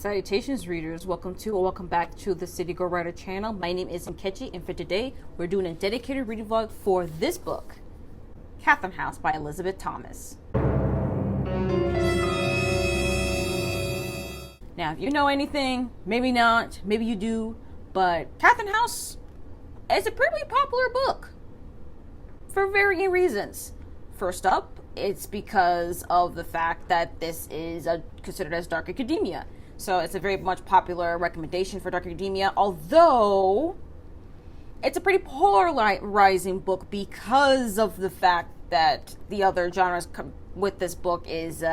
Salutations readers, welcome back to the City Girl Writer channel. My name is Nkechi, and for today we're doing a dedicated reading vlog for this book, Catherine House by Elisabeth Thomas. Now, if you know anything, maybe not, maybe you do, but Catherine House is a pretty popular book for varying reasons. First up, it's because of the fact that this is considered as dark academia. So it's a very much popular recommendation for dark academia, although it's a pretty polarizing book because of the fact that the other genres with this book is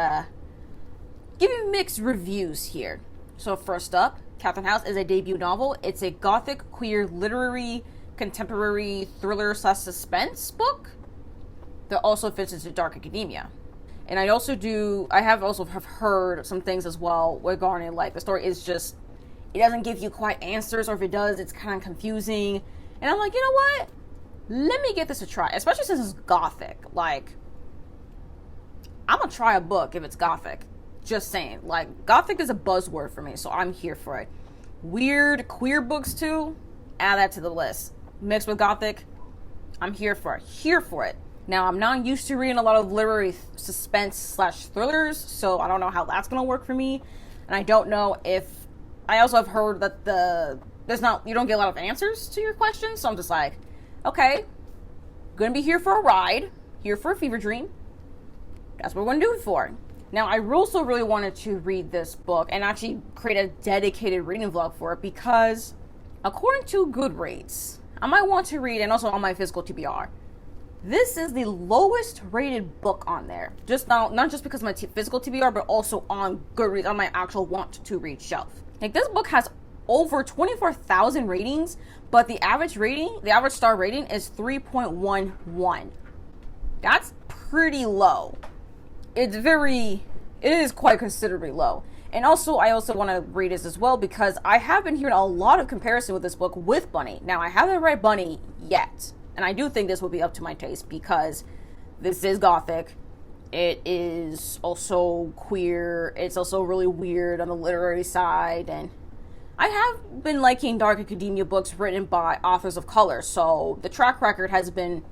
giving mixed reviews here. So first up, Catherine House is a debut novel. It's a Gothic, queer, literary, contemporary thriller / suspense book that also fits into dark academia. And I have also heard some things as well regarding, like, the story is just, it doesn't give you quite answers, or if it does, it's kind of confusing. And I'm like, you know what? Let me give this a try, especially since it's Gothic. Like, I'm gonna try a book if it's Gothic. Just saying. Like, Gothic is a buzzword for me, so I'm here for it. Weird, queer books too, add that to the list. Mixed with Gothic, I'm here for it. Here for it. Now, I'm not used to reading a lot of literary suspense / thrillers, so I don't know how that's going to work for me. And I don't know if... I also have heard that you don't get a lot of answers to your questions, so I'm just like, okay, going to be here for a ride, here for a fever dream. That's what we're going to do it for. Now, I also really wanted to read this book and actually create a dedicated reading vlog for it because, according to Goodreads, I might want to read, and also on my physical TBR, this is the lowest rated book on there. Just not just because of my physical TBR, but also on Goodreads, on my actual want to read shelf. Like, this book has over 24,000 ratings, but the average star rating is 3.11. That's pretty low. It is quite considerably low. And also, I also want to read this as well because I have been hearing a lot of comparison with this book with Bunny. Now, I haven't read Bunny yet. And I do think this will be up to my taste because this is Gothic. It is also queer. It's also really weird on the literary side. And I have been liking dark academia books written by authors of color. So the track record has been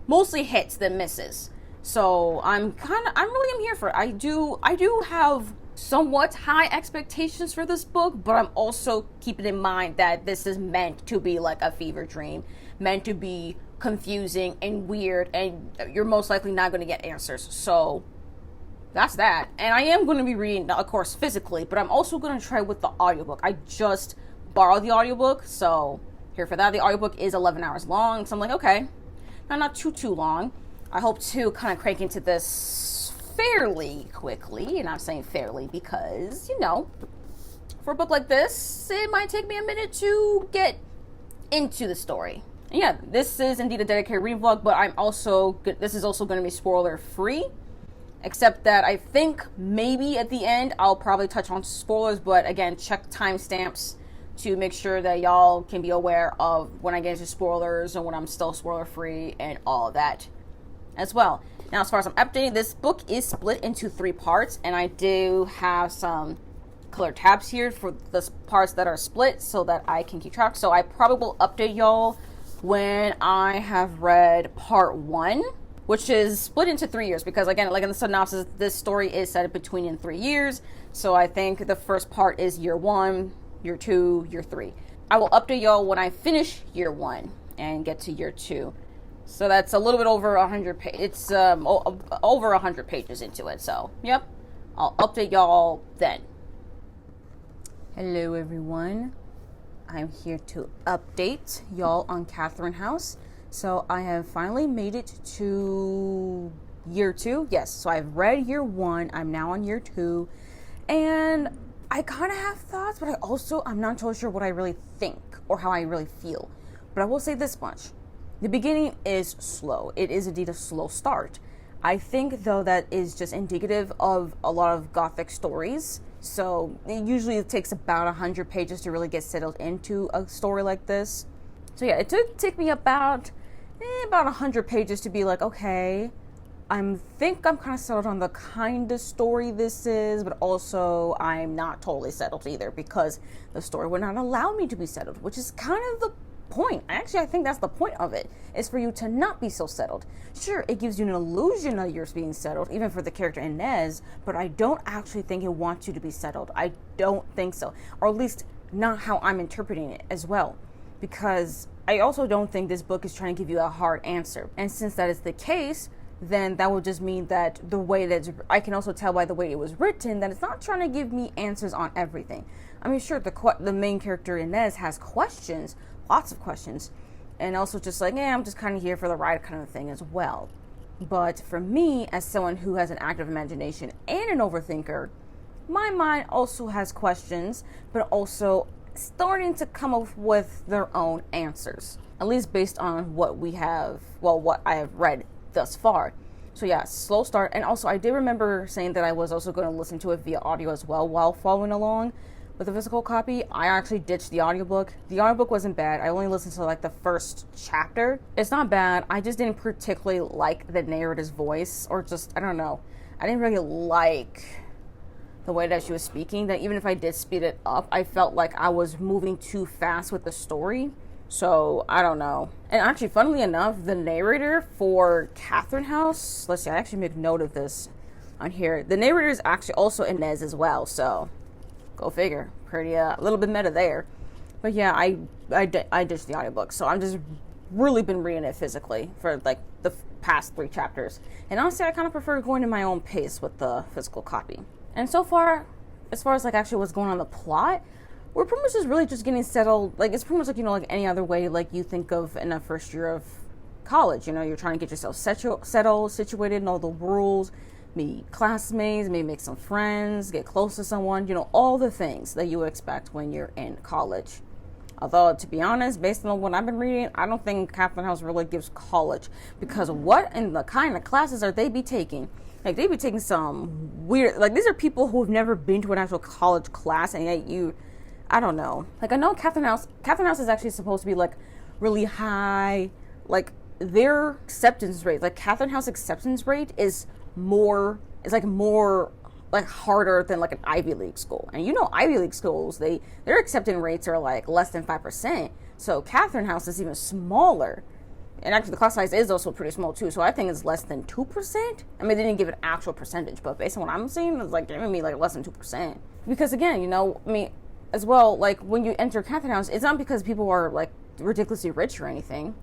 mostly hits than misses. So I'm really here for it. I do have somewhat high expectations for this book, but I'm also keeping in mind that this is meant to be like a fever dream, meant to be confusing and weird, and you're most likely not going to get answers. So that's that. And I am going to be reading, of course, physically, but I'm also going to try with the audiobook. I just borrowed the audiobook, so here for that. The audiobook is 11 hours long, so I'm like, okay, not too long. I hope to kind of crank into this fairly quickly, and I'm saying fairly because, you know, for a book like this, it might take me a minute to get into the story. And yeah, this is indeed a dedicated reading vlog, but this is also going to be spoiler free, except that I think maybe at the end I'll probably touch on spoilers, but again, check timestamps to make sure that y'all can be aware of when I get into spoilers and when I'm still spoiler free and all of that as well. Now, as far as I'm updating, this book is split into 3 parts, and I do have some color tabs here for the parts that are split so that I can keep track. So I probably will update y'all when I have read part 1, which is split into 3 years, because again, like in the synopsis, this story is set between in 3 years. So I think the first part is year 1, year 2, year 3. I will update y'all when I finish year 1 and get to year 2. So that's a little bit over 100 pages. It's over 100 pages into it. So, yep. I'll update y'all then. Hello, everyone. I'm here to update y'all on Catherine House. So, I have finally made it to year 2. Yes, so I've read year 1. I'm now on year 2. And I kind of have thoughts, but I'm not totally sure what I really think or how I really feel. But I will say this much. The beginning is slow. It is indeed a slow start. I think, though, that is just indicative of a lot of Gothic stories. So it takes about 100 pages to really get settled into a story like this. So yeah, it took me about 100 pages to be like, okay, think I'm kind of settled on the kind of story this is, but also I'm not totally settled either, because the story would not allow me to be settled, which is kind of the point. Actually, I think that's the point of it, is for you to not be so settled. Sure, it gives you an illusion that you're being settled, even for the character Inez, but I don't actually think it wants you to be settled. I don't think so, or at least not how I'm interpreting it as well, because I also don't think this book is trying to give you a hard answer. And since that is the case, then that would just mean that the way that I can also tell by the way it was written that it's not trying to give me answers on everything. I mean, sure, the main character Inez has questions, lots of questions, and also just like, yeah, I'm just kind of here for the ride kind of thing as well. But for me, as someone who has an active imagination and an overthinker, my mind also has questions, but also starting to come up with their own answers, at least based on what we have, well, what I have read thus far. So yeah, slow start. And also I did remember saying that I was also going to listen to it via audio as well while following along with the physical copy. I actually ditched the audiobook. The audiobook wasn't bad. I only listened to like the first chapter. It's not bad. I just didn't particularly like the narrator's voice, or just, I don't know. I didn't really like the way that she was speaking, that even if I did speed it up, I felt like I was moving too fast with the story. So, I don't know. And actually, funnily enough, the narrator for Catherine House, let's see, I actually make note of this on here. The narrator is actually also Inez as well, so go figure. Pretty, a little bit meta there. But yeah, I ditched the audiobook, so I'm just really been reading it physically for like the past 3 chapters. And honestly, I kind of prefer going at my own pace with the physical copy. And so far, as far as like actually what's going on in the plot, we're pretty much just really just getting settled. Like, it's pretty much like, you know, like any other way like you think of in the first year of college. You know, you're trying to get yourself settled, situated, know the rules, meet classmates, maybe make some friends, get close to someone, you know, all the things that you would expect when you're in college. Although, to be honest, based on what I've been reading, I don't think Catherine House really gives college, because what in the kind of classes are they be taking? Like, they be taking some weird, like, these are people who have never been to an actual college class, and yet I don't know. Like, I know Catherine House is actually supposed to be, like, really high, like, their acceptance rate, like, Catherine House acceptance rate is more, like, harder than, like, an Ivy League school. And you know, Ivy League schools, their acceptance rates are, like, less than 5%. So Catherine House is even smaller. And actually, the class size is also pretty small, too. So I think it's less than 2%. I mean, they didn't give an actual percentage, but based on what I'm seeing, it's, like, giving me, like, less than 2%. Because, again, you know, I mean, as well, like, when you enter Catherine House, it's not because people are, like, ridiculously rich or anything.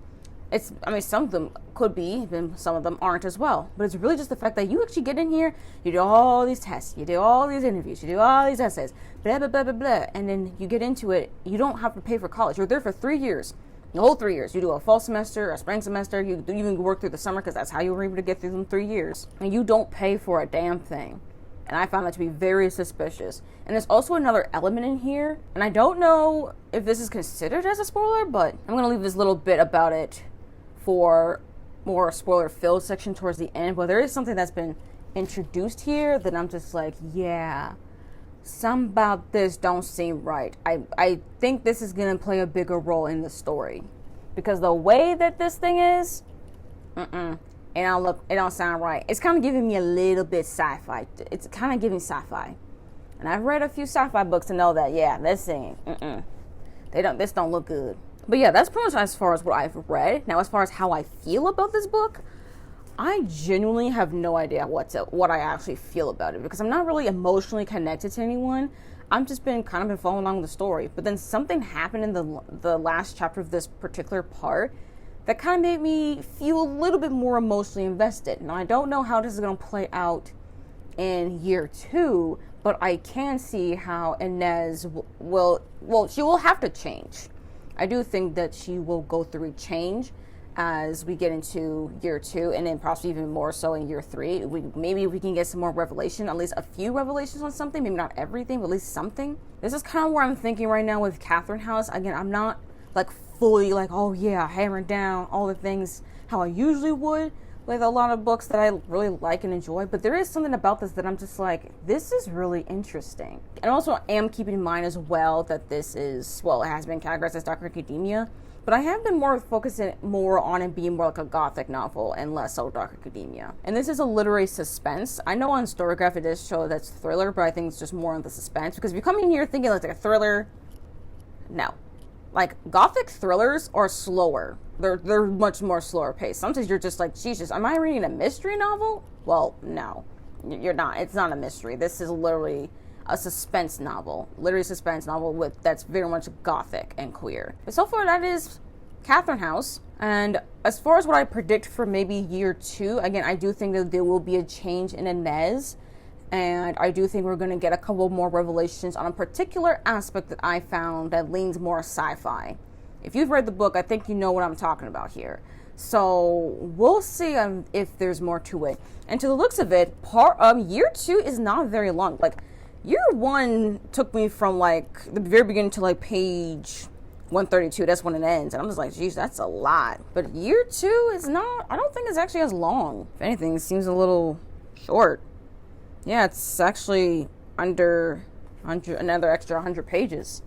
It's, I mean, some of them could be, and some of them aren't as well. But it's really just the fact that you actually get in here, you do all these tests, you do all these interviews, you do all these essays, blah, blah, blah, blah, blah. And then you get into it, you don't have to pay for college. You're there for 3 years. The whole 3 years. You do a fall semester, a spring semester, you even work through the summer, because that's how you were able to get through them 3 years. And you don't pay for a damn thing. And I found that to be very suspicious. And there's also another element in here, and I don't know if this is considered as a spoiler, but I'm going to leave this little bit about it for more spoiler-filled section towards the end. But there is something that's been introduced here that I'm just like, yeah, something about this don't seem right. I think this is going to play a bigger role in the story. Because the way that this thing is, it don't sound right. It's kind of giving me a little bit sci-fi. It's kind of giving sci-fi. And I've read a few sci-fi books to know that, yeah, this thing, this don't look good. But yeah, that's pretty much as far as what I've read. Now, as far as how I feel about this book, I genuinely have no idea what I actually feel about it, because I'm not really emotionally connected to anyone. I've just been following along the story. But then something happened in the last chapter of this particular part that kind of made me feel a little bit more emotionally invested. Now, I don't know how this is going to play out in year 2, but I can see how Inez she will have to change. I do think that she will go through a change as we get into year 2, and then possibly even more so in year 3. Maybe we can get some more revelation, at least a few revelations on something, maybe not everything, but at least something. This is kind of where I'm thinking right now with Catherine House. Again, I'm not like fully like, oh yeah, hammering down all the things how I usually would, with a lot of books that I really like and enjoy, but there is something about this that I'm just like, this is really interesting. And also I am keeping in mind as well that this is, well, it has been categorized as dark academia, but I have been more focusing more on it being more like a Gothic novel and less so dark academia. And this is a literary suspense. I know on Storygraph it does show that's thriller, but I think it's just more on the suspense, because if you come in here thinking like a thriller, no. Like, Gothic thrillers are slower. They're much more slower paced. Sometimes you're just like, Jesus, am I reading a mystery novel? Well, no, you're not. It's not a mystery. This is literally a suspense novel. Literally a suspense novel that's very much Gothic and queer. But so far, that is Catherine House. And as far as what I predict for maybe year 2, again, I do think that there will be a change in Inez. And I do think we're going to get a couple more revelations on a particular aspect that I found that leans more sci-fi. If you've read the book, I think you know what I'm talking about here. So we'll see if there's more to it. And to the looks of it, year 2 is not very long. Like, year 1 took me from like the very beginning to like page 132. That's when it ends. And I'm just like, geez, that's a lot. But year 2 is not, I don't think it's actually as long. If anything, it seems a little short. Yeah, it's actually under another extra 100 pages.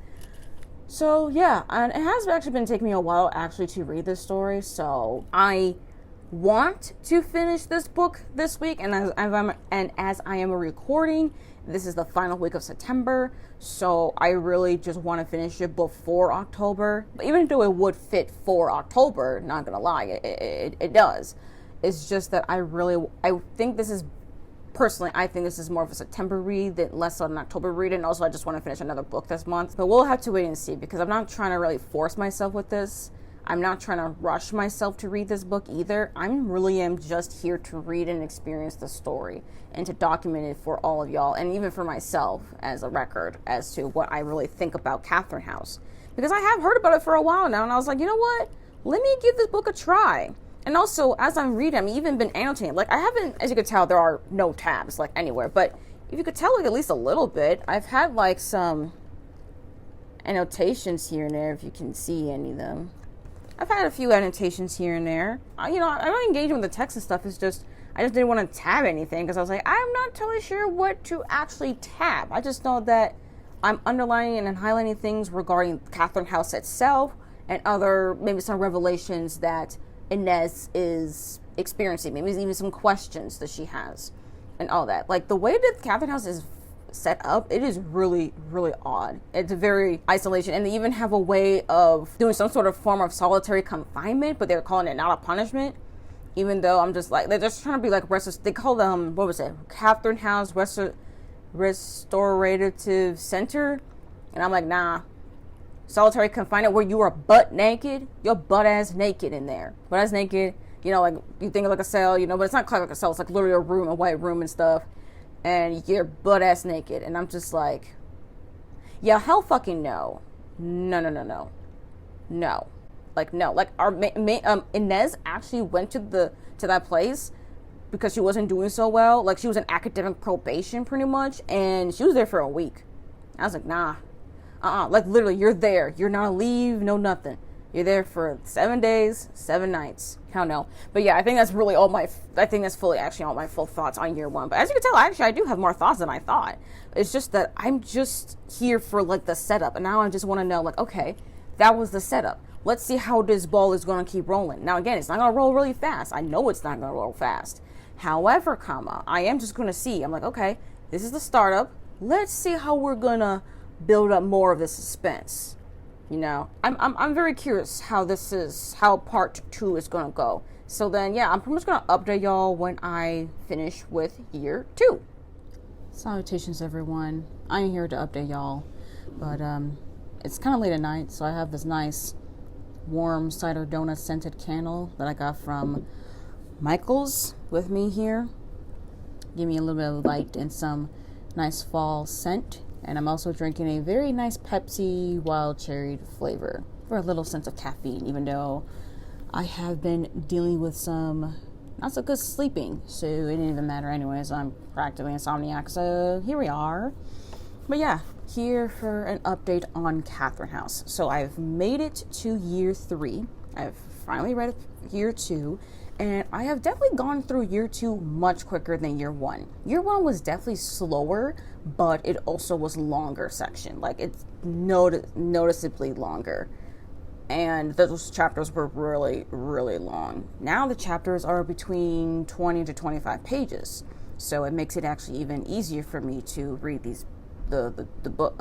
So yeah, and it has actually been taking me a while actually to read this story. So I want to finish this book this week, and as I am recording, this is the final week of September. So I really just want to finish it before October. But even though it would fit for October, not gonna lie, it does. It's just that I think this is. Personally, I think this is more of a September read than less of an October read, and also I just want to finish another book this month. But we'll have to wait and see, because I'm not trying to really force myself with this. I'm not trying to rush myself to read this book either. I really am just here to read and experience the story and to document it for all of y'all, and even for myself as a record as to what I really think about Catherine House. Because I have heard about it for a while now, and I was like, you know what? Let me give this book a try. And also, as I'm reading, I've even been annotating. Like, I haven't, as you could tell, there are no tabs, like, anywhere. But if you could tell, like, at least a little bit, I've had, like, some annotations here and there, if you can see any of them. I've had a few annotations here and there. I'm not engaging with the text and stuff. It's just, I just didn't want to tab anything, because I was like, I'm not totally sure what to actually tab. I just know that I'm underlining and highlighting things regarding Catherine House itself and other, maybe some revelations that Inez is experiencing, maybe even some questions that she has and all that. Like, the way that Catherine House is set up, it is really, really odd. It's a very isolation, and they even have a way of doing some sort of form of solitary confinement, but they're calling it not a punishment, even though I'm just like, they're just trying to be like they call them, what was it, Catherine House Restorative Center, and I'm like, nah. Solitary confinement where you are butt naked. You're butt ass naked in there. Butt ass naked. Like, you think of like a cell, but it's not quite like a cell. It's like literally a room, a white room and stuff. And you're butt ass naked. And I'm just like, yeah, hell fucking no. No. Like, no. Like, Inez actually went to that place because she wasn't doing so well. Like, she was in academic probation pretty much. And she was there for a week. I was like, nah. Like, literally, you're there. You're not on leave, no nothing. You're there for 7 days, 7 nights. Hell no. But yeah, I think that's really fully actually all my full thoughts on year 1. But as you can tell, actually, I do have more thoughts than I thought. It's just that I'm just here for, like, the setup. And now I just want to know, like, okay, that was the setup. Let's see how this ball is going to keep rolling. Now, again, it's not going to roll really fast. I know it's not going to roll fast. However, I am just going to see. I'm like, okay, this is the startup. Let's see how we're going to build up more of the suspense. I'm very curious how part 2 is gonna go. So then, yeah, I'm pretty much gonna update y'all when I finish with year 2. Salutations, everyone. I am here to update y'all, but it's kind of late at night, so I have this nice warm cider donut scented candle that I got from Michael's with me here. Give me a little bit of light and some nice fall scent. And I'm also drinking a very nice Pepsi wild cherry flavor for a little sense of caffeine, even though I have been dealing with some not so good sleeping. So it didn't even matter anyways. I'm practically insomniac, so here we are. But yeah, here for an update on Catherine House. So I've made it to year 3. I've finally read year 2. And I have definitely gone through year 2 much quicker than year 1. Year 1 was definitely slower, but it also was longer section. Like, it's noticeably longer. And those chapters were really, really long. Now the chapters are between 20 to 25 pages. So it makes it actually even easier for me to read the book,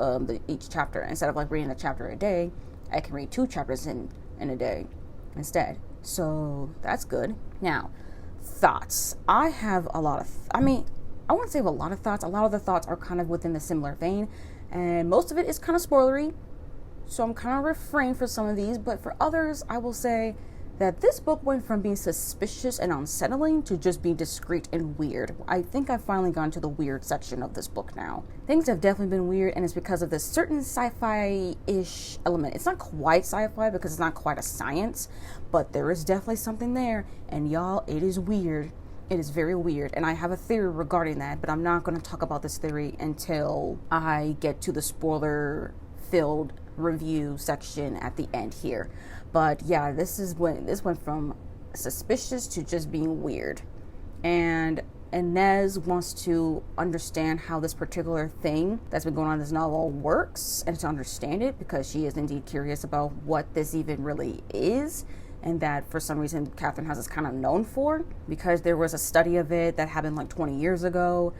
each chapter. Instead of like reading a chapter a day, I can read 2 chapters in a day instead. So that's good. Now, thoughts. I have a lot of, I wouldn't say a lot of thoughts. A lot of the thoughts are kind of within the similar vein. And most of it is kind of spoilery. So I'm kind of refrain for some of these. But for others, I will say that this book went from being suspicious and unsettling to just being discreet and weird. I think I've finally gone to the weird section of this book now. Things have definitely been weird, and it's because of this certain sci-fi-ish element. It's not quite sci-fi because it's not quite a science, but there is definitely something there, and y'all, it is weird. It is very weird, and I have a theory regarding that, but I'm not going to talk about this theory until I get to the spoiler-filled review section at the end here. But yeah, this went from suspicious to just being weird. And Inez wants to understand how this particular thing that's been going on in this novel works, and to understand it, because she is indeed curious about what this even really is, and that for some reason Catherine House is kind of known for, because there was a study of it that happened like 20 years ago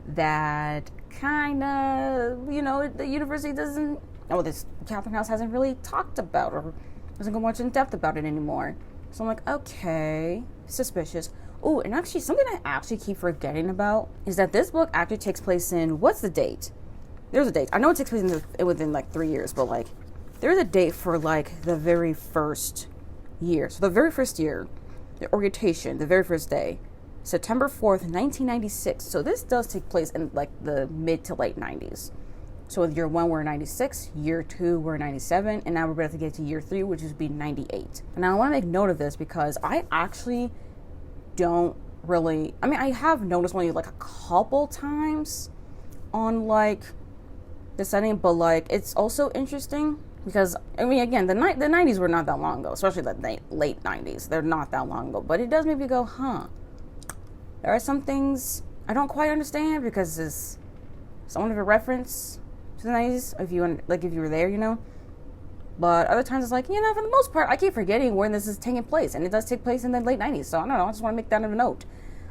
that kind of, the university doesn't, this Catherine House hasn't really talked about or doesn't go much in depth about it anymore. So I'm like, okay, suspicious. Oh, and actually something I actually keep forgetting about is that this book actually takes place in, what's the date? There's a date. I know it takes place within like 3 years, but like there's a date for like the very first year. So the very first year, the orientation, the very first day, September 4th, 1996. So this does take place in like the mid to late 90s. So with year 1, we're in 96, year 2, we're in 97, and now we're about to get to year 3, which is be 98. And I want to make note of this because I actually don't really, I have noticed only like a couple times on like the setting, but like it's also interesting because, again, the 90s were not that long ago, especially the late 90s. They're not that long ago, but it does make me go, there are some things I don't quite understand because it's somewhat of a reference to the 90s, if you were there, But other times it's like, for the most part, I keep forgetting when this is taking place, and it does take place in the late 90s. So I don't know. I just want to make that a note.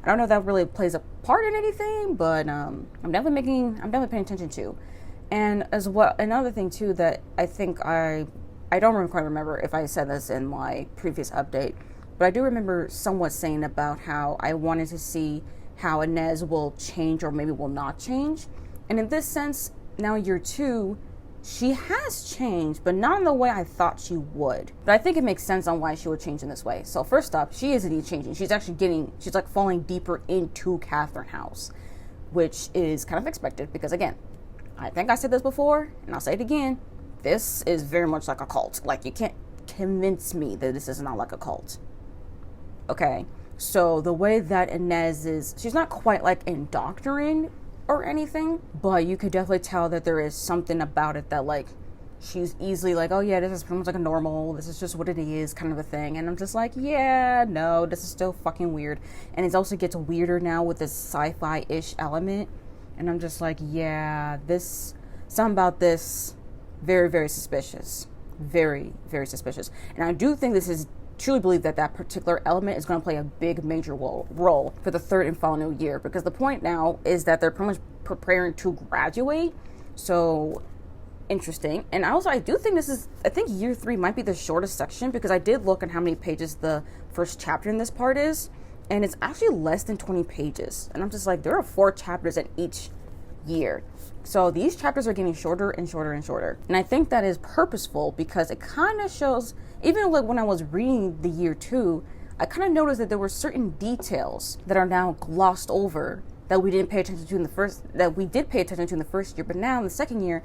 I don't know if that really plays a part in anything, but I'm definitely paying attention to. And as well, another thing too that I think I don't quite remember if I said this in my previous update, but I do remember somewhat saying about how I wanted to see how Inez will change or maybe will not change. And in this sense, now year 2, she has changed, but not in the way I thought she would. But I think it makes sense on why she would change in this way. So first up, she is indeed changing. She's like falling deeper into Catherine House, which is kind of expected because, again, I think I said this before, and I'll say it again. This is very much like a cult. Like, you can't convince me that this is not like a cult. Okay, so the way that Inez is, she's not quite like indoctrinated or anything, but you could definitely tell that there is something about it that like she's easily like, oh yeah, this is pretty much like a normal, this is just what it is kind of a thing. And I'm just like, yeah, no, this is still fucking weird. And it also gets weirder now with this sci-fi-ish element, and I'm just like, yeah, something about this very, very suspicious. Very, very suspicious. And I do think truly believe that particular element is going to play a big major role for the 3rd and final year, because the point now is that they're pretty much preparing to graduate. So interesting. And also I do think I think year 3 might be the shortest section, because I did look at how many pages the first chapter in this part is, and it's actually less than 20 pages. And I'm just like, there are 4 chapters in each year. So these chapters are getting shorter and shorter and shorter. And I think that is purposeful, because it kind of shows, even like when I was reading the year 2, I kind of noticed that there were certain details that are now glossed over that we didn't pay attention to in the first year, but now in the second year,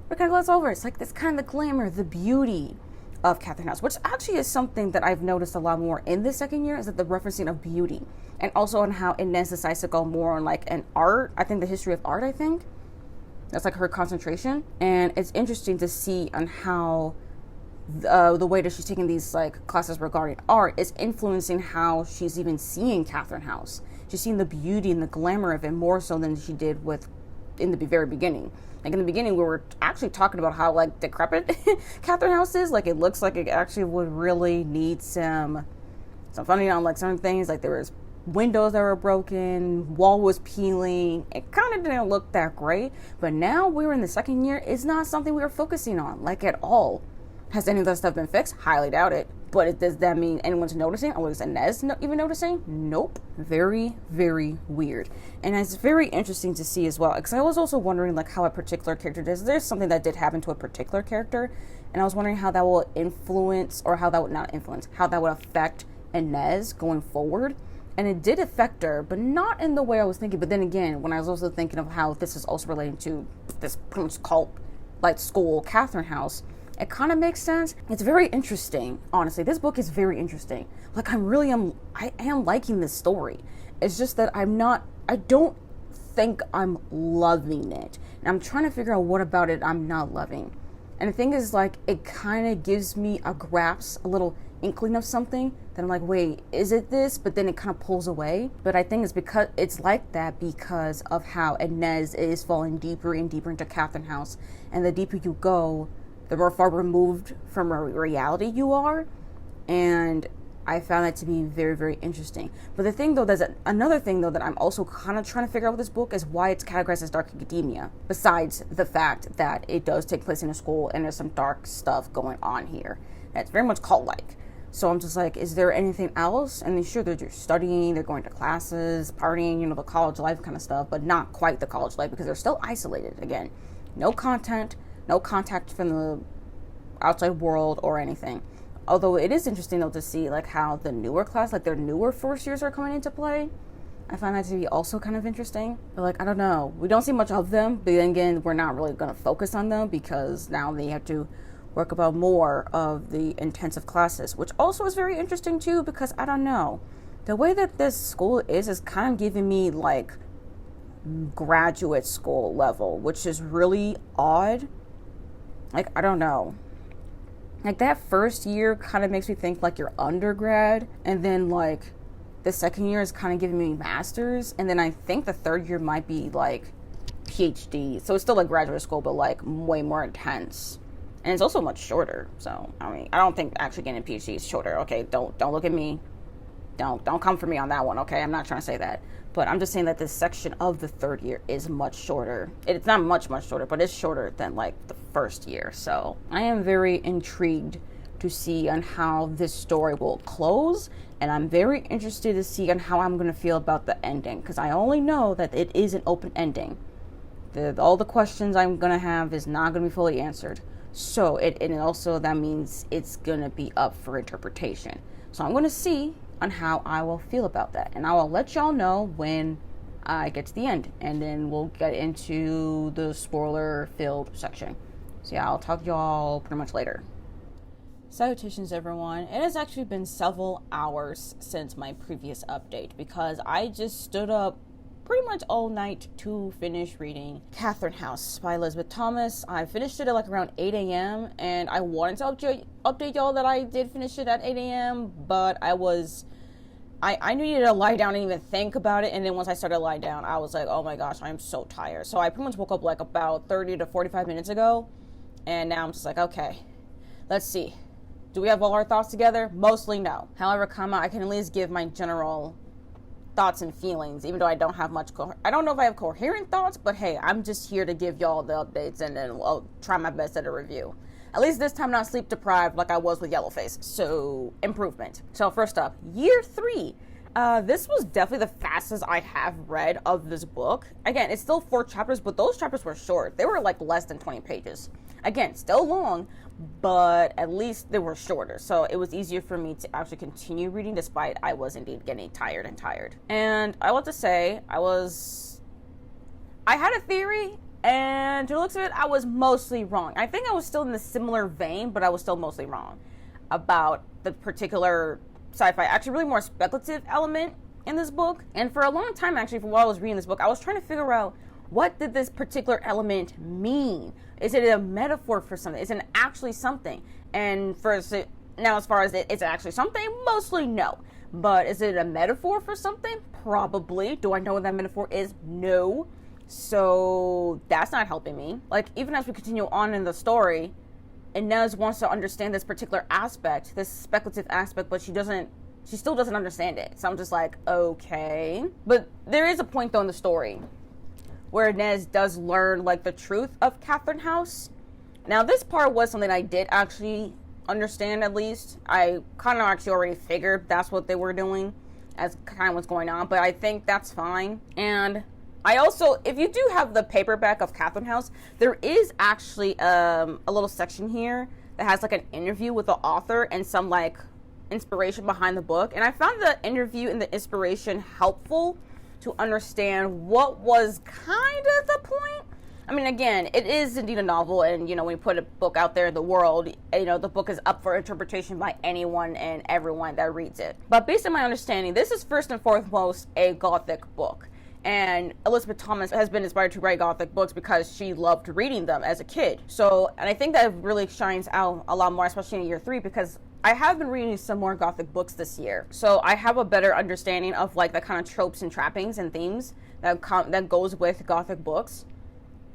we're kind of glossed over. It's like this kind of the glamour, the beauty of Catherine House, which actually is something that I've noticed a lot more in the second year, is that the referencing of beauty, and also on how Inez decides to go more on like an art, I think the history of art, I think. That's like her concentration. And it's interesting to see on how the way that she's taking these like classes regarding art is influencing how she's even seeing Catherine House. She's seeing the beauty and the glamour of it more so than she did with in the very beginning. Like in the beginning, we were actually talking about how like decrepit Catherine House is. Like it looks like it actually would really need some funding on like certain things. Like there was windows that were broken, wall was peeling. It kind of didn't look that great. But now we're in the second year. It's not something we were focusing on like at all. Has any of that stuff been fixed? Highly doubt it. But does that mean anyone's noticing? Or is Inez even noticing? Nope. Very, very weird. And it's very interesting to see as well. Because I was also wondering like how a particular character does. There's something that did happen to a particular character. And I was wondering how that will influence, or how that would not influence, how that would affect Inez going forward. And it did affect her, but not in the way I was thinking. But then again, when I was also thinking of how this is also relating to this pretty much cult like school, Catherine House, it kind of makes sense. It's very interesting, honestly. This book is very interesting. Like I am liking this story. It's just that I don't think I'm loving it. And I'm trying to figure out what about it I'm not loving. And the thing is, like, it kind of gives me a grasp, a little inkling of something that I'm like, wait, is it this? But then it kind of pulls away. But I think it's because it's like that because of how Inez is falling deeper and deeper into Catherine House. And the deeper you go, the more far removed from reality you are. And I found that to be very, very interesting. But the thing though, there's another thing though that I'm also kind of trying to figure out with this book is why it's categorized as dark academia. Besides the fact that it does take place in a school and there's some dark stuff going on here. It's very much cult-like. So I'm just like, is there anything else? And sure, they're just studying, they're going to classes, partying, the college life kind of stuff, but not quite the college life because they're still isolated. Again, no content, no contact from the outside world or anything. Although it is interesting though to see like how the newer class, like their newer first years are coming into play. I find that to be also kind of interesting. But like, I don't know. We don't see much of them, but then again, we're not really going to focus on them because now they have to work about more of the intensive classes, which also is very interesting too because I don't know. The way that this school is kind of giving me like graduate school level, which is really odd. Like, I don't know. Like that first year kind of makes me think like you're undergrad, and then like the second year is kind of giving me masters, and then I think the third year might be like PhD. So it's still like graduate school, but like way more intense, and it's also much shorter. So I mean, I don't think actually getting a PhD is shorter. Okay, don't look at me. Don't come for me on that one. Okay, I'm not trying to say that, but I'm just saying that this section of the third year is much shorter. It's not much shorter, but it's shorter than like the first year. So I am very intrigued to see on how this story will close, and I'm very interested to see on how I'm going to feel about the ending, because I only know that it is an open ending. All the questions I'm going to have is not going to be fully answered. So and also that means it's going to be up for interpretation. So I'm going to see on how I will feel about that, and I will let y'all know when I get to the end, and then we'll get into the spoiler filled section. So yeah, I'll talk to y'all pretty much later. Salutations everyone. It has actually been several hours since my previous update because I just stood up pretty much all night to finish reading Catherine House by Elisabeth Thomas. I finished it at like around 8 a.m. and I wanted to update y'all that I did finish it at 8 a.m. but I needed to lie down and even think about it, and then once I started to lie down, I was like, oh my gosh, I'm so tired. So I pretty much woke up like about 30 to 45 minutes ago, and now I'm just like, okay, let's see. Do we have all our thoughts together? Mostly no. However, I can at least give my general thoughts and feelings, even though I don't have much I don't know if I have coherent thoughts, but hey, I'm just here to give y'all the updates, and then I'll try my best at a review. At least this time not sleep deprived like I was with Yellowface, so improvement. So first up, year 3. This was definitely the fastest I have read of this book. Again, it's still 4 chapters, but those chapters were short. They were like less than 20 pages. Again, still long, but at least they were shorter. So it was easier for me to actually continue reading despite I was indeed getting tired. And I want to say, I had a theory, and to the looks of it, I was mostly wrong. I think I was still in the similar vein, but I was still mostly wrong about the particular sci-fi, actually really more speculative element in this book. And for a long time, actually, for while I was reading this book, I was trying to figure out What did this particular element mean? Is it a metaphor for something? Is it actually something? And now, as far as it's actually something, mostly no. But is it a metaphor for something? Probably. Do I know what that metaphor is? No. So that's not helping me. Like, even as we continue on in the story, Inez wants to understand this particular aspect, this speculative aspect, but she still doesn't understand it. So I'm just like, okay. But there is a point, though, in the story where Inez does learn, like, the truth of Catherine House. Now, this part was something I did actually understand, at least. I kind of actually already figured that's what they were doing as kind of what's going on, but I think that's fine. And I also, if you do have the paperback of Catherine House, there is actually a little section here that has like an interview with the author and some like inspiration behind the book. And I found the interview and the inspiration helpful to understand what was kind of the point. I mean, again, it is indeed a novel, and, you know, when you put a book out there in the world, you know, the book is up for interpretation by anyone and everyone that reads it. But based on my understanding, this is first and foremost a Gothic book. And Elisabeth Thomas has been inspired to write Gothic books because she loved reading them as a kid. So, and I think that really shines out a lot more, especially in year 3, because I have been reading some more Gothic books this year. So I have a better understanding of like the kind of tropes and trappings and themes that goes with Gothic books.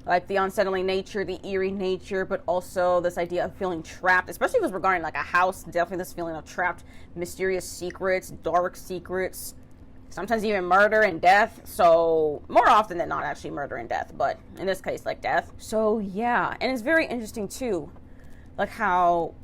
Like the unsettling nature, the eerie nature, but also this idea of feeling trapped, especially if it's regarding like a house. Definitely this feeling of trapped, mysterious secrets, dark secrets, sometimes even murder and death. So more often than not, actually murder and death, but in this case, like death. So yeah, and it's very interesting too, like how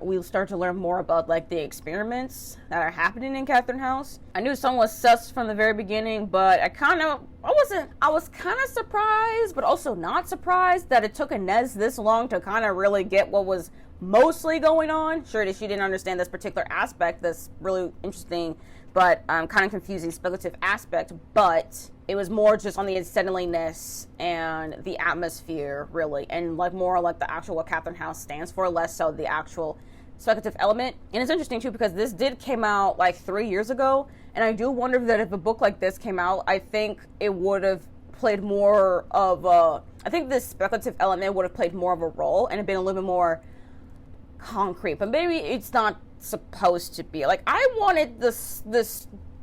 we start to learn more about like the experiments that are happening in Catherine House. I knew someone was sus from the very beginning, but I was kind of surprised, but also not surprised that it took Inez this long to kind of really get what was mostly going on. Sure, she didn't understand this particular aspect, this really interesting but kind of confusing speculative aspect, but it was more just on the unsettlingness and the atmosphere, really, and like more like the actual what Catherine House stands for, less so the actual speculative element. And it's interesting too because this did came out like 3 years ago, and I do wonder that if a book like this came out, I think it would have played more of a, I think this speculative element would have played more of a role and have been a little bit more concrete, but maybe it's not supposed to be. Like, I wanted this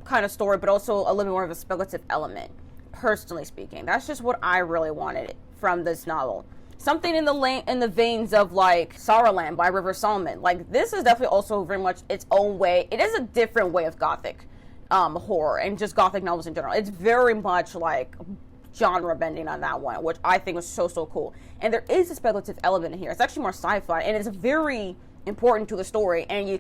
kind of story, but also a little bit more of a speculative element, personally speaking. That's just what I really wanted from this novel. Something in the veins of like Saurland by River Solomon. Like, this is definitely also very much its own way. It is a different way of Gothic horror and just Gothic novels in general. It's very much like genre bending on that one, which I think was so cool. And there is a speculative element in here. It's actually more sci-fi, and it's very important to the story, and you're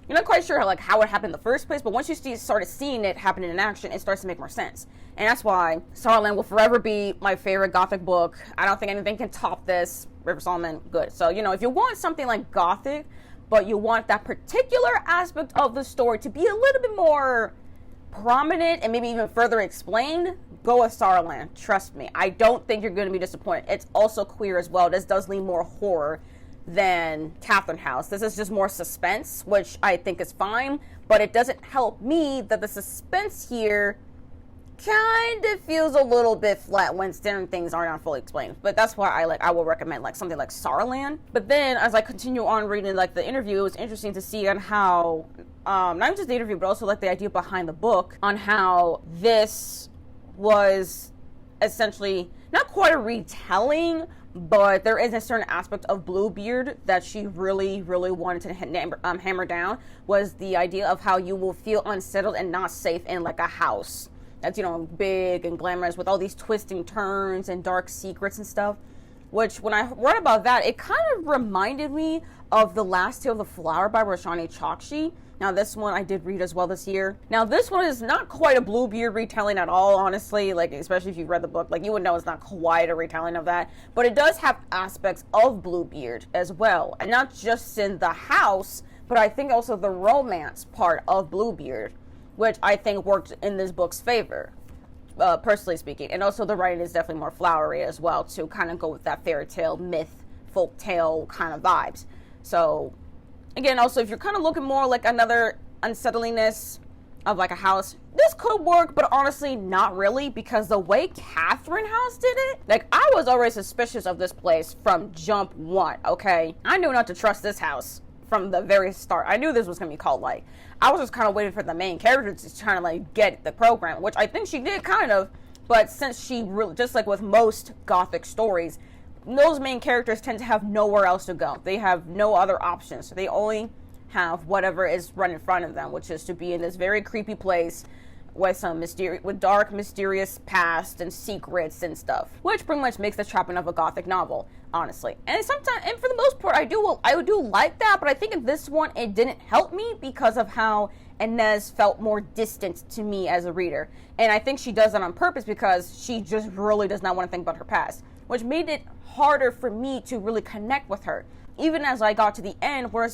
not quite sure how it happened in the first place, but once you started seeing it happen in action, it starts to make more sense. And that's why Saurland will forever be my favorite Gothic book. I don't think anything can top this. River Solomon, good. So, you know, if you want something like Gothic, but you want that particular aspect of the story to be a little bit more prominent and maybe even further explained, go with Saurland. Trust me, I don't think you're going to be disappointed. It's also queer as well. This does lean more horror than Catherine House. This is just more suspense, which I think is fine, but it doesn't help me that the suspense here kind of feels a little bit flat when certain things are not fully explained. But that's why I will recommend like something like Saurland. But then as I continue on reading like the interview, it was interesting to see on how not just the interview, but also like the idea behind the book, on how this was essentially not quite a retelling, but there is a certain aspect of Bluebeard that she really wanted to hammer down, was the idea of how you will feel unsettled and not safe in like a house that's, you know, big and glamorous with all these twisting turns and dark secrets and stuff. Which, when I read about that, it kind of reminded me of The Last Tale of the Flower by Roshani Chokshi. Now, this one I did read as well this year. Now, this one is not quite a Bluebeard retelling at all, honestly. Like, especially if you've read the book, like, you would know it's not quite a retelling of that. But it does have aspects of Bluebeard as well. And not just in the house, but I think also the romance part of Bluebeard, which I think worked in this book's favor, personally speaking. And also the writing is definitely more flowery as well, to kind of go with that fairy tale, myth, folk tale kind of vibes. So, again, also, if you're kind of looking more like another unsettlingness, of like a house. This could work, but honestly not really, because the way Catherine House did it, like, I was already suspicious of this place from jump one, okay? I knew not to trust this house from the very start. I knew this was gonna be cult like. I was just kind of waiting for the main character to try to like get the program, which I think she did kind of, but since she really, just like with most Gothic stories, those main characters tend to have nowhere else to go. They have no other options. So they only have whatever is right in front of them, which is to be in this very creepy place with some dark, mysterious past and secrets and stuff, which pretty much makes the trapping of a Gothic novel, honestly. And sometimes, and for the most part, I do like that, but I think in this one it didn't help me because of how Inez felt more distant to me as a reader. And I think she does that on purpose because she just really does not want to think about her past, which made it harder for me to really connect with her. Even as I got to the end where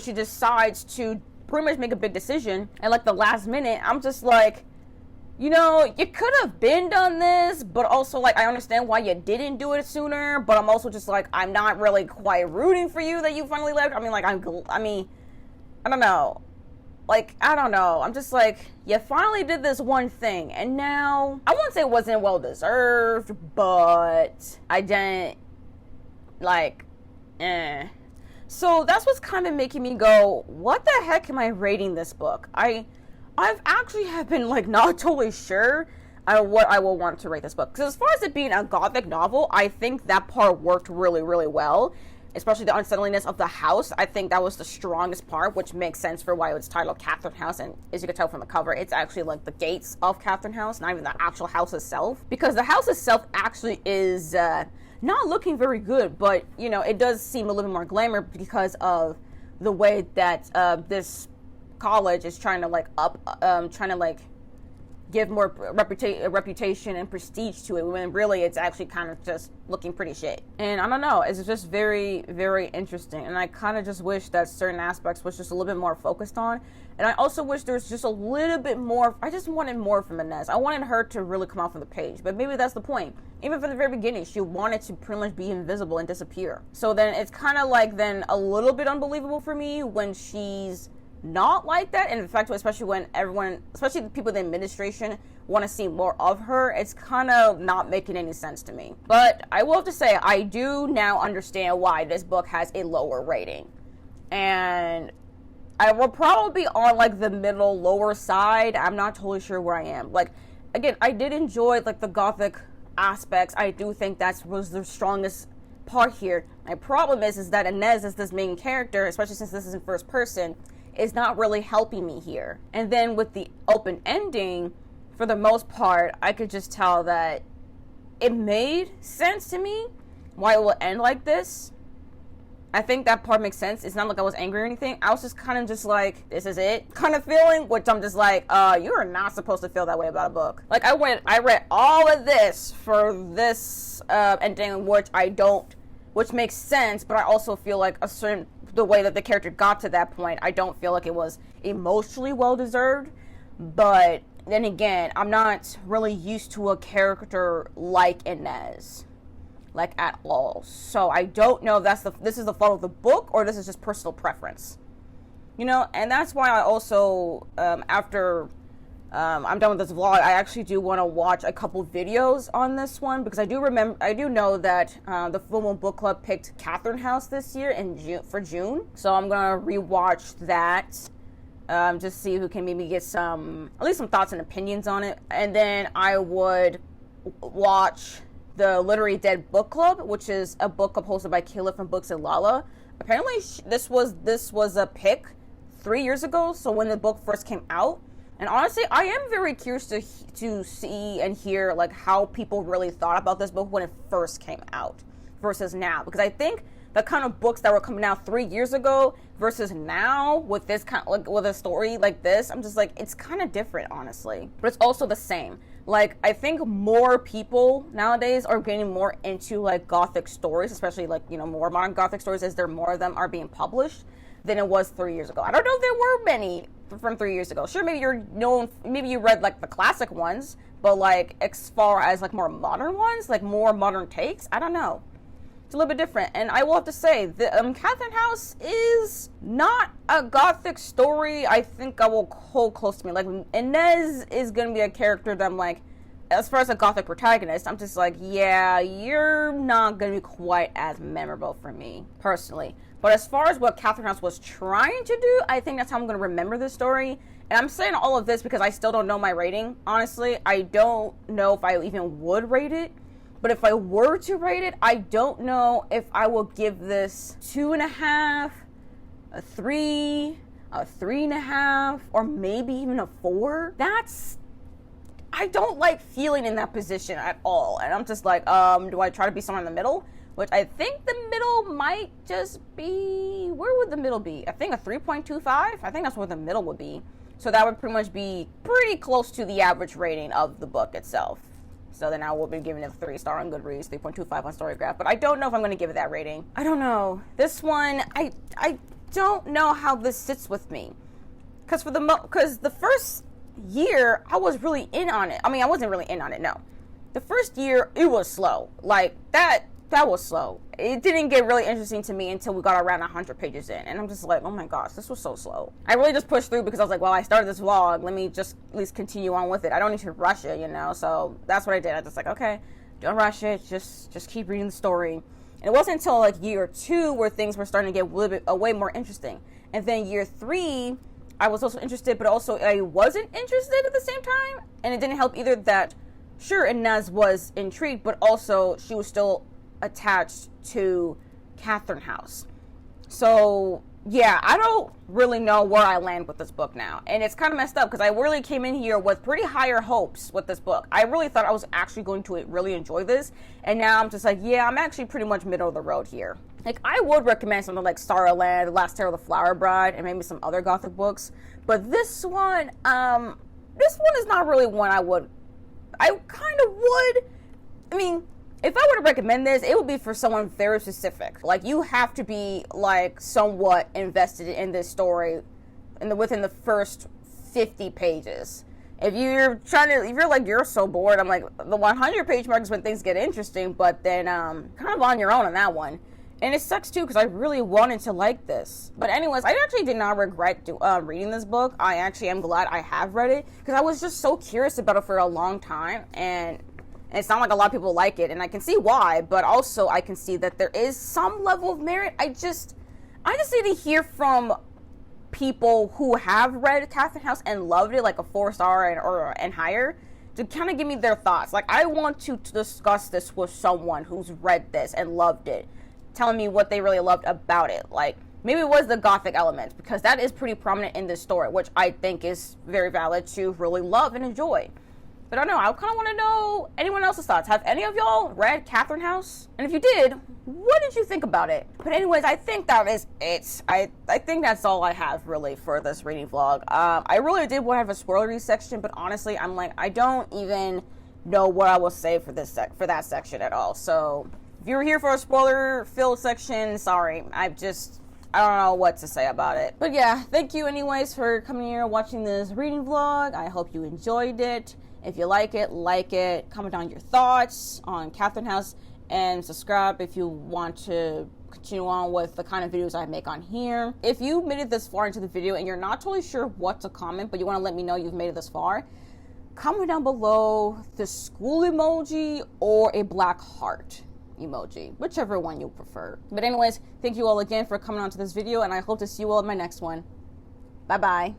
she decides to pretty much make a big decision at like the last minute, I'm just like, you know, you could have been done this, but also like I understand why you didn't do it sooner, but I'm also just like, I'm not really quite rooting for you that you finally left. I mean, like, I don't know. Like, I don't know. I'm just like, you finally did this one thing, and now, I won't say it wasn't well deserved, but I didn't, like, So that's what's kind of making me go, what the heck am I rating this book? I've actually have been like not totally sure what I will want to rate this book. Because as far as it being a Gothic novel, I think that part worked really, really well. Especially the unsettlingness of the house. I think that was the strongest part, which makes sense for why it's titled Catherine House. And as you can tell from the cover, it's actually like the gates of Catherine House, not even the actual house itself. Because the house itself actually is not looking very good, but you know, it does seem a little more glamour because of the way that this college is trying to like give more reputation and prestige to it, when really it's actually kind of just looking pretty shit. And I don't know, it's just very, very interesting, and I kind of just wish that certain aspects was just a little bit more focused on. And I also wish there was just a little bit more. I just wanted more from Inez. I wanted her to really come off of the page, but maybe that's the point. Even from the very beginning, she wanted to pretty much be invisible and disappear. So then it's kind of like then a little bit unbelievable for me when she's not like that. And in fact, especially when everyone, especially the people in the administration, want to see more of her, it's kind of not making any sense to me. But I will have to say, I do now understand why this book has a lower rating. And I will probably be on like the middle lower side. I'm not totally sure where I am. Like, again, I did enjoy like the Gothic aspects. I do think that was the strongest part here. My problem is that Inez is this main character, especially since this is in first person, is not really helping me here. And then with the open ending, for the most part, I could just tell that it made sense to me why it will end like this. I think that part makes sense. It's not like I was angry or anything. I was just kind of just like, this is it kind of feeling, which I'm just like, you are not supposed to feel that way about a book. Like, I read all of this for this ending, which makes sense, but I also feel like the way that the character got to that point, I don't feel like it was emotionally well-deserved. But then again, I'm not really used to a character like Inez, like at all. So I don't know if this is the fault of the book or this is just personal preference. You know, and that's why I also, after I'm done with this vlog, I actually do want to watch a couple videos on this one, because I do know that the Full Moon Book Club picked Catherine House this year for June. So I'm gonna rewatch that, just see who can maybe get at least some thoughts and opinions on it. And then I would watch the Literary Dead Book Club, which is a book club hosted by Kayla from Books and Lala. Apparently, this was a pick 3 years ago, so when the book first came out. And honestly, I am very curious to see and hear like how people really thought about this book when it first came out versus now. Because I think the kind of books that were coming out 3 years ago versus now with this kind of, like, with a story like this, I'm just like, it's kind of different, honestly. But it's also the same. Like, I think more people nowadays are getting more into like Gothic stories, especially like, you know, more modern Gothic stories, as more of them are being published than it was 3 years ago. I don't know if there were many from 3 years ago. Sure, maybe maybe you read like the classic ones, but like as far as like more modern ones, like more modern takes, I don't know. It's a little bit different. And I will have to say, the Catherine House is not a Gothic story I think I will hold close to me. Like, Inez is going to be a character that I'm like, as far as a Gothic protagonist, I'm just like, yeah, you're not going to be quite as memorable for me, personally. But as far as what Catherine House was trying to do, I think that's how I'm going to remember this story. And I'm saying all of this because I still don't know my rating. Honestly, I don't know if I even would rate it. But if I were to rate it, I don't know if I will give this 2.5, a 3, a 3.5, or maybe even a 4. I don't like feeling in that position at all. And I'm just like, do I try to be somewhere in the middle? Which I think the middle might just be, where would the middle be? I think a 3.25. I think that's where the middle would be. So that would pretty much be pretty close to the average rating of the book itself. So then I will be giving it a 3-star on Goodreads, 3.25 on Storygraph. But I don't know if I'm going to give it that rating. I don't know. This one, I don't know how this sits with me. Because the first year, I was really in on it. I mean, I wasn't really in on it, no. The first year, it was slow. Like, that was slow. It didn't get really interesting to me until we got around 100 pages in. And I'm just like, oh my gosh, this was so slow. I really just pushed through because I was like, well, I started this vlog. Let me just at least continue on with it. I don't need to rush it, you know? So that's what I did. I just like, okay, don't rush it. Just keep reading the story. And it wasn't until like year 2 where things were starting to get a little bit way more interesting. And then year 3, I was also interested, but also I wasn't interested at the same time. And it didn't help either that, sure, Inez was intrigued, but also she was still attached to Catherine House. So yeah, I don't really know where I land with this book now. And it's kind of messed up because I really came in here with pretty higher hopes with this book. I really thought I was actually going to really enjoy this. And now I'm just like, yeah, I'm actually pretty much middle of the road here. Like, I would recommend something like Starland, The Last Tale of the Flower Bride, and maybe some other Gothic books. But this one is not really one I kind of would. I mean, if I were to recommend this, it would be for someone very specific. Like, you have to be, like, somewhat invested in this story within the first 50 pages. If you're like, you're so bored, I'm like, the 100-page mark is when things get interesting, but then kind of on your own on that one. And it sucks, too, because I really wanted to like this. But anyways, I actually did not regret reading this book. I actually am glad I have read it, because I was just so curious about it for a long time, and it's not like a lot of people like it, and I can see why, but also I can see that there is some level of merit. I just need to hear from people who have read Catherine House and loved it, like a 4-star and higher, to kind of give me their thoughts. Like, I want to discuss this with someone who's read this and loved it, telling me what they really loved about it. Like, maybe it was the Gothic elements, because that is pretty prominent in this story, which I think is very valid to really love and enjoy. But I don't know, I kind of want to know anyone else's thoughts. Have any of y'all read Catherine House? And if you did, what did you think about it? But anyways, I think that is it. I think that's all I have really for this reading vlog. I really did want to have a spoilery section, but honestly, I'm like, I don't even know what I will say for that section at all. So if you were here for a spoiler-filled section, sorry. I don't know what to say about it. But yeah, thank you anyways for coming here and watching this reading vlog. I hope you enjoyed it. If you like it, comment down your thoughts on Catherine House, and subscribe if you want to continue on with the kind of videos I make on here. If you made it this far into the video and you're not totally sure what to comment, but you want to let me know you've made it this far, comment down below the school emoji or a black heart emoji, whichever one you prefer. But anyways, thank you all again for coming on to this video, and I hope to see you all in my next one. Bye bye.